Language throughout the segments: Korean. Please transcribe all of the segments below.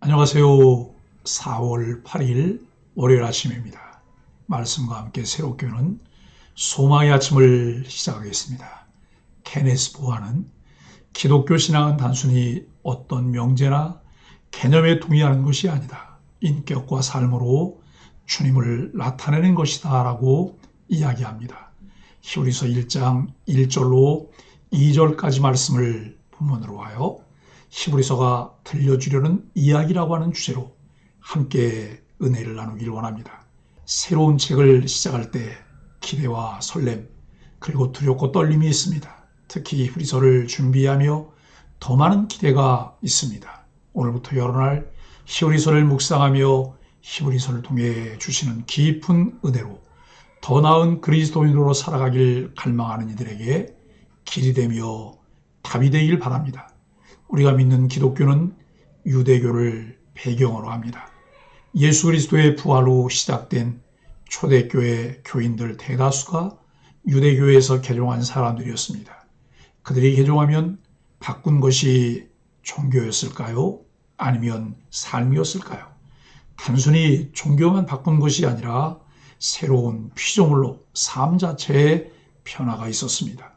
안녕하세요. 4월 8일 월요일 아침입니다. 말씀과 함께 새롭게 오는 소망의 아침을 시작하겠습니다. 케네스 보아는 기독교 신앙은 단순히 어떤 명제나 개념에 동의하는 것이 아니다. 인격과 삶으로 주님을 나타내는 것이다 라고 이야기합니다. 히브리서 1장 1절로 2절까지 말씀을 본문으로 하여 히브리서가 들려주려는 이야기라고 하는 주제로 함께 은혜를 나누길 원합니다. 새로운 책을 시작할 때 기대와 설렘 그리고 두렵고 떨림이 있습니다. 특히 히브리서를 준비하며 더 많은 기대가 있습니다. 오늘부터 여러 날 히브리서를 묵상하며 히브리서를 통해 주시는 깊은 은혜로 더 나은 그리스도인으로 살아가길 갈망하는 이들에게 길이 되며 답이 되길 바랍니다. 우리가 믿는 기독교는 유대교를 배경으로 합니다. 예수 그리스도의 부활로 시작된 초대교회 교인들 대다수가 유대교에서 개종한 사람들이었습니다. 그들이 개종하면 바꾼 것이 종교였을까요? 아니면 삶이었을까요? 단순히 종교만 바꾼 것이 아니라 새로운 피조물로 삶 자체에 변화가 있었습니다.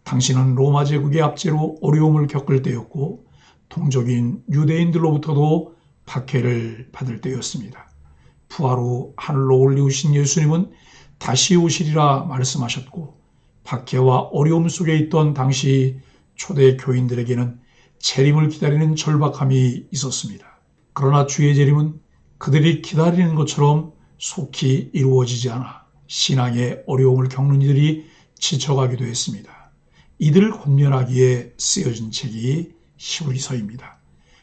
당신은 로마 제국의 압제로 어려움을 겪을 때였고 동족인 유대인들로부터도 박해를 받을 때였습니다. 부활 후 하늘로 올리우신 예수님은 다시 오시리라 말씀하셨고 박해와 어려움 속에 있던 당시 초대 교인들에게는 재림을 기다리는 절박함이 있었습니다. 그러나 주의 재림은 그들이 기다리는 것처럼 속히 이루어지지 않아 신앙의 어려움을 겪는 이들이 지쳐가기도 했습니다. 이들을 권면하기에 쓰여진 책이 히브리서입니다.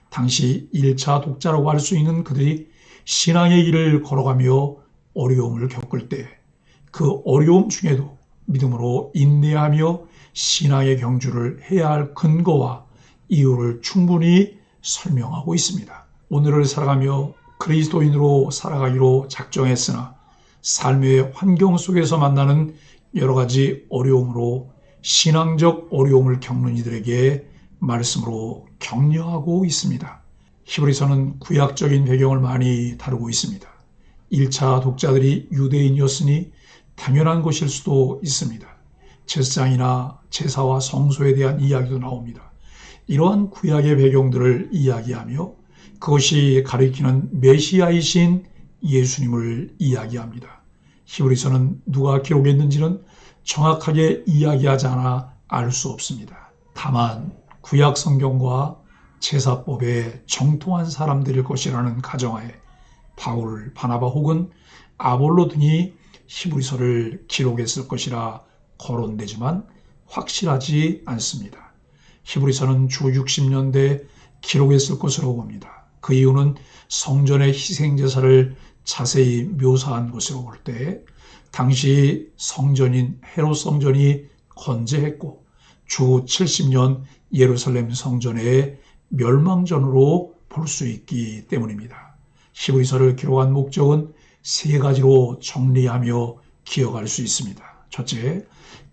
당시 1차 독자라고 할 수 있는 그들이 신앙의 길을 걸어가며 어려움을 겪을 때 그 어려움 중에도 믿음으로 인내하며 신앙의 경주를 해야 할 근거와 이유를 충분히 설명하고 있습니다. 오늘을 살아가며 그리스도인으로 살아가기로 작정했으나 삶의 환경 속에서 만나는 여러 가지 어려움으로 신앙적 어려움을 겪는 이들에게 말씀으로 격려하고 있습니다. 히브리서는 구약적인 배경을 많이 다루고 있습니다. 1차 독자들이 유대인이었으니 당연한 것일 수도 있습니다. 제사장이나 제사와 성소에 대한 이야기도 나옵니다. 이러한 구약의 배경들을 이야기하며 그것이 가리키는 메시아이신 예수님을 이야기합니다. 히브리서는 누가 기록했는지는 정확하게 이야기하지 않아 알 수 없습니다. 다만 구약 성경과 제사법에 정통한 사람들일 것이라는 가정하에 바울, 바나바 혹은 아볼로 등이 히브리서를 기록했을 것이라 거론되지만 확실하지 않습니다. 히브리서는 주 60년대 기록했을 것으로 봅니다. 그 이유는 성전의 희생제사를 자세히 묘사한 것으로 볼 때 당시 성전인 헤롯 성전이 건재했고 주 70년 예루살렘 성전의 멸망전으로 볼 수 있기 때문입니다. 히브리서를 기록한 목적은 세 가지로 정리하며 기억할 수 있습니다. 첫째,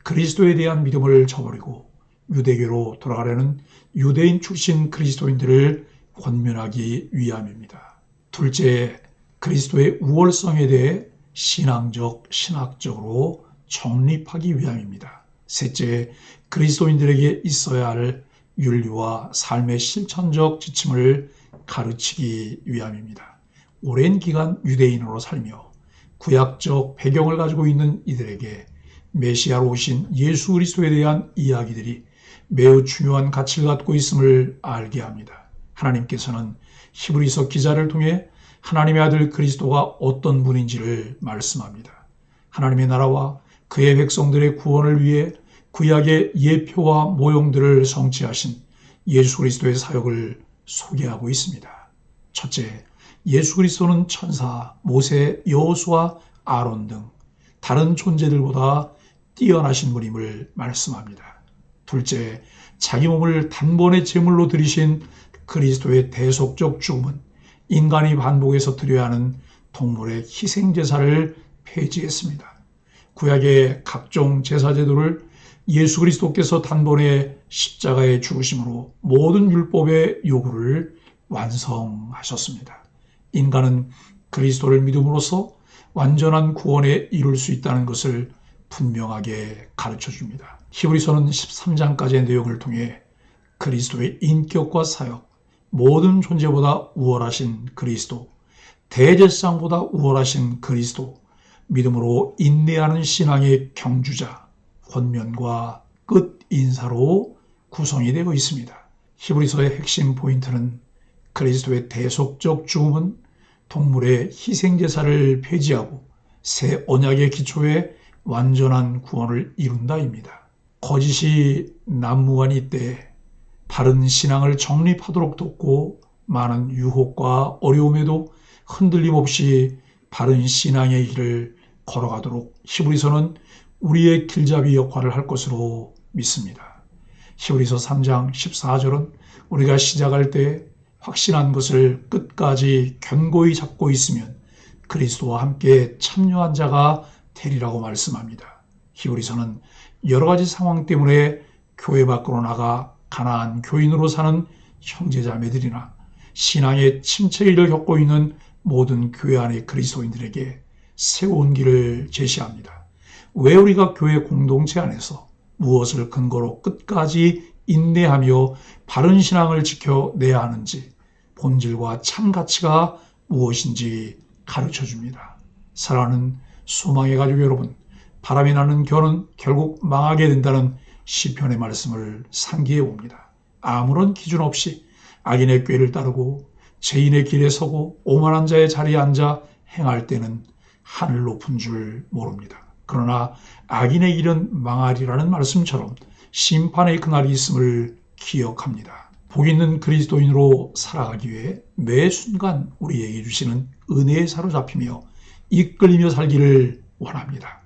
그리스도에 대한 믿음을 저버리고 유대교로 돌아가려는 유대인 출신 그리스도인들을 권면하기 위함입니다. 둘째, 그리스도의 우월성에 대해 신앙적, 신학적으로 정립하기 위함입니다. 셋째, 그리스도인들에게 있어야 할 윤리와 삶의 실천적 지침을 가르치기 위함입니다. 오랜 기간 유대인으로 살며 구약적 배경을 가지고 있는 이들에게 메시아로 오신 예수 그리스도에 대한 이야기들이 매우 중요한 가치를 갖고 있음을 알게 합니다. 하나님께서는 히브리서 기자를 통해 하나님의 아들 그리스도가 어떤 분인지를 말씀합니다. 하나님의 나라와 그의 백성들의 구원을 위해 구약의 예표와 모형들을 성취하신 예수 그리스도의 사역을 소개하고 있습니다. 첫째, 예수 그리스도는 천사, 모세, 여호수아, 아론 등 다른 존재들보다 뛰어나신 분임을 말씀합니다. 둘째, 자기 몸을 단번에 제물로 드리신 그리스도의 대속적 죽음은 인간이 반복해서 드려야 하는 동물의 희생제사를 폐지했습니다. 구약의 각종 제사제도를 예수 그리스도께서 단번에 십자가에 죽으심으로 모든 율법의 요구를 완성하셨습니다. 인간은 그리스도를 믿음으로써 완전한 구원에 이룰 수 있다는 것을 분명하게 가르쳐 줍니다. 히브리서는 13장까지의 내용을 통해 그리스도의 인격과 사역, 모든 존재보다 우월하신 그리스도, 대제사장보다 우월하신 그리스도, 믿음으로 인내하는 신앙의 경주자, 권면과 끝 인사로 구성이 되어 있습니다. 히브리서의 핵심 포인트는 그리스도의 대속적 죽음은 동물의 희생제사를 폐지하고 새 언약의 기초에 완전한 구원을 이룬다입니다. 거짓이 난무한 이때 바른 신앙을 정립하도록 돕고 많은 유혹과 어려움에도 흔들림 없이 바른 신앙의 길을 걸어가도록 히브리서는 우리의 길잡이 역할을 할 것으로 믿습니다. 히브리서 3장 14절은 우리가 시작할 때 확신한 것을 끝까지 견고히 잡고 있으면 그리스도와 함께 참여한 자가 되리라고 말씀합니다. 히브리서는 여러 가지 상황 때문에 교회 밖으로 나가 가난한 교인으로 사는 형제자매들이나 신앙의 침체기를 겪고 있는 모든 교회 안의 그리스도인들에게 새로운 길을 제시합니다. 왜 우리가 교회 공동체 안에서 무엇을 근거로 끝까지 인내하며 바른 신앙을 지켜내야 하는지, 본질과 참 가치가 무엇인지 가르쳐 줍니다. 사랑하는 소망의 가족 여러분, 바람이 나는 교는 결국 망하게 된다는 시편의 말씀을 상기해 봅니다. 아무런 기준 없이 악인의 꾀를 따르고 죄인의 길에 서고 오만한 자의 자리에 앉아 행할 때는 하늘 높은 줄 모릅니다. 그러나 악인의 길은 망하리라는 말씀처럼 심판의 그날이 있음을 기억합니다. 복 있는 그리스도인으로 살아가기 위해 매 순간 우리에게 주시는 은혜에 사로잡히며 이끌리며 살기를 원합니다.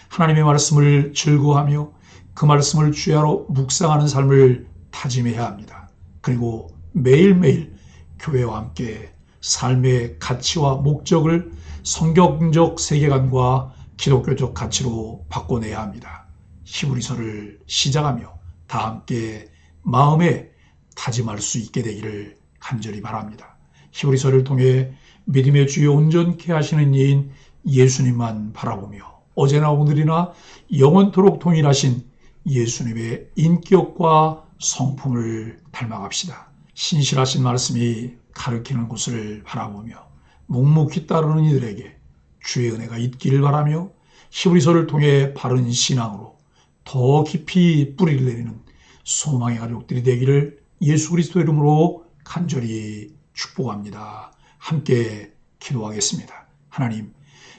하나님의 말씀을 즐거워하며 그 말씀을 주야로 묵상하는 삶을 다짐해야 합니다. 그리고 매일매일 교회와 함께 삶의 가치와 목적을 성경적 세계관과 기독교적 가치로 바꿔내야 합니다. 히브리서를 시작하며 다 함께 마음에 다짐할 수 있게 되기를 간절히 바랍니다. 히브리서를 통해 믿음의 주여 온전케 하시는 이인 예수님만 바라보며 어제나 오늘이나 영원토록 동일하신 예수님의 인격과 성품을 닮아갑시다. 신실하신 말씀이 가르치는 곳을 바라보며 묵묵히 따르는 이들에게 주의 은혜가 있기를 바라며 히브리서를 통해 바른 신앙으로 더 깊이 뿌리를 내리는 소망의 가족들이 되기를 예수 그리스도 이름으로 간절히 축복합니다. 함께 기도하겠습니다. 하나님,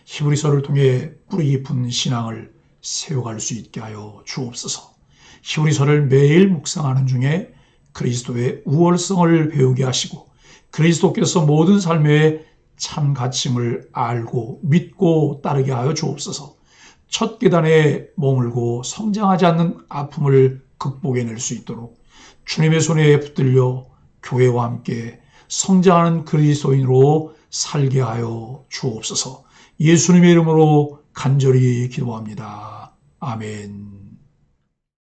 히브리서를 통해 뿌리 깊은 신앙을 세워갈 수 있게 하여 주옵소서. 히브리서를 매일 묵상하는 중에 그리스도의 우월성을 배우게 하시고 그리스도께서 모든 삶의 참 가침을 알고 믿고 따르게 하여 주옵소서. 첫 계단에 머물고 성장하지 않는 아픔을 극복해낼 수 있도록 주님의 손에 붙들려 교회와 함께 성장하는 그리스도인으로 살게 하여 주옵소서. 예수님의 이름으로 간절히 기도합니다. 아멘.